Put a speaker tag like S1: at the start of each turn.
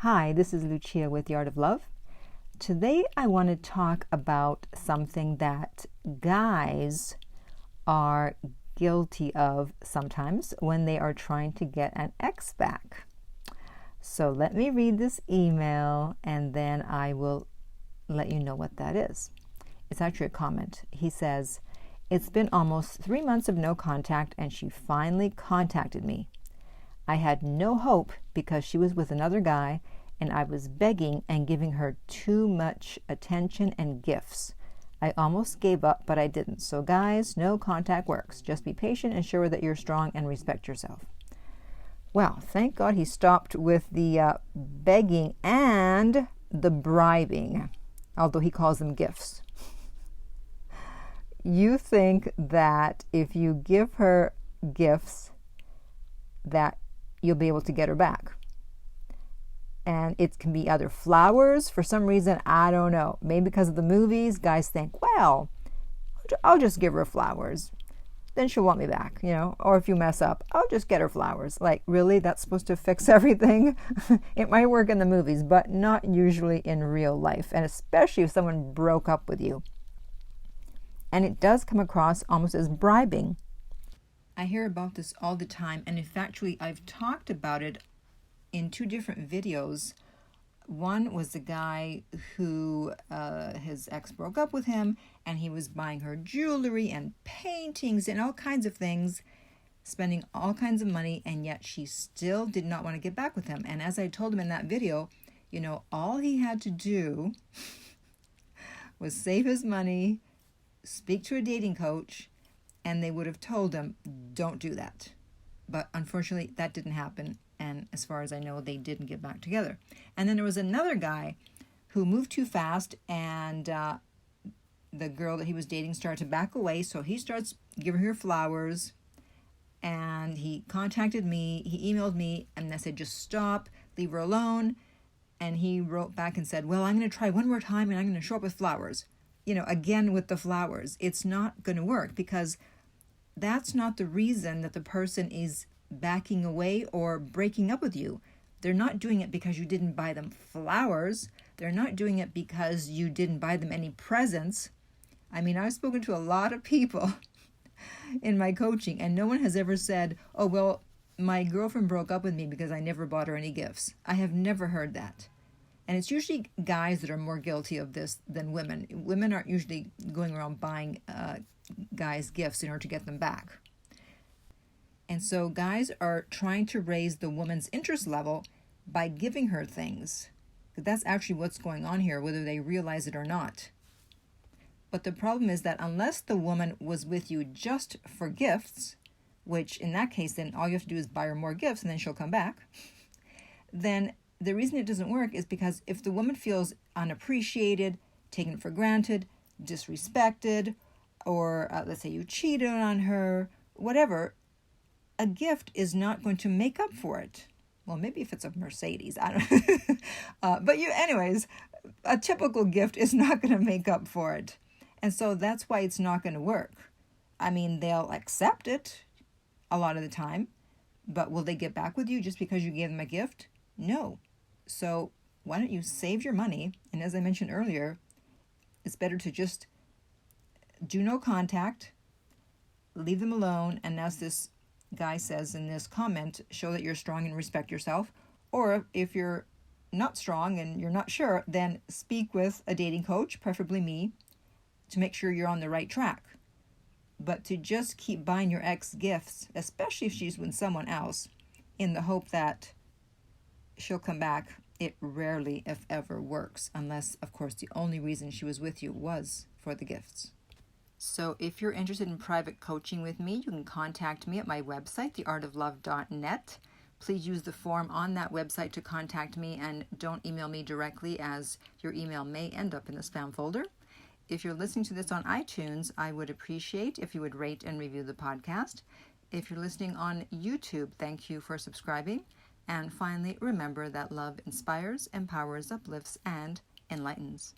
S1: Hi, this is Lucia with The Art of Love. Today I want to talk about something that guys are guilty of sometimes when they are trying to get an ex back. So let me read this email and then I will let you know what that is. It's actually a comment. He says, "It's been almost 3 months of no contact and she finally contacted me. I had no hope because she was with another guy and I was begging and giving her too much attention and gifts. I almost gave up, but I didn't. So guys, no contact works. Just be patient and sure that you're strong and respect yourself." Well, thank God he stopped with the begging and the bribing, although he calls them gifts. You think that if you give her gifts that you'll be able to get her back. And it can be either flowers, for some reason, I don't know. Maybe because of the movies, guys think, well, I'll just give her flowers. Then she'll want me back, Or if you mess up, I'll just get her flowers. Like, really? That's supposed to fix everything? It might work in the movies, but not usually in real life. And especially if someone broke up with you. And it does come across almost as bribing. I hear about this all the time, and in fact, I've talked about it in 2 different videos. One was the guy who his ex broke up with him, and he was buying her jewelry and paintings and all kinds of things, spending all kinds of money, and yet she still did not want to get back with him. And as I told him in that video, all he had to do was save his money, speak to a dating coach, and they would have told him, don't do that. But unfortunately, that didn't happen. And as far as I know, they didn't get back together. And then there was another guy who moved too fast, and the girl that he was dating started to back away. So he starts giving her flowers, and he contacted me. He emailed me, and I said, just stop, leave her alone. And he wrote back and said, well, I'm going to try one more time, and I'm going to show up with flowers. Again with the flowers. It's not going to work because that's not the reason that the person is backing away or breaking up with you. They're not doing it because you didn't buy them flowers. They're not doing it because you didn't buy them any presents. I mean, I've spoken to a lot of people in my coaching, and no one has ever said, oh, well, my girlfriend broke up with me because I never bought her any gifts. I have never heard that. And it's usually guys that are more guilty of this than women. Women aren't usually going around buying guys gifts in order to get them back. And so guys are trying to raise the woman's interest level by giving her things. That's actually what's going on here, whether they realize it or not. But the problem is that unless the woman was with you just for gifts, which in that case, then all you have to do is buy her more gifts and then she'll come back, then the reason it doesn't work is because if the woman feels unappreciated, taken for granted, disrespected, or let's say you cheated on her, whatever, a gift is not going to make up for it. Well, maybe if it's a Mercedes, I don't know. But anyways, a typical gift is not going to make up for it. And so that's why it's not going to work. I mean, they'll accept it a lot of the time, but will they get back with you just because you gave them a gift? No. So why don't you save your money? And as I mentioned earlier, it's better to just do no contact, leave them alone, and as this guy says in this comment, show that you're strong and respect yourself. Or if you're not strong and you're not sure, then speak with a dating coach, preferably me, to make sure you're on the right track. But to just keep buying your ex gifts, especially if she's with someone else, in the hope that she'll come back, it rarely, if ever, works, unless, of course, the only reason she was with you was for the gifts. So if you're interested in private coaching with me, you can contact me at my website, theartoflove.net. Please use the form on that website to contact me, and don't email me directly, as your email may end up in the spam folder. If you're listening to this on iTunes, I would appreciate if you would rate and review the podcast. If you're listening on YouTube, thank you for subscribing. And finally, remember that love inspires, empowers, uplifts, and enlightens.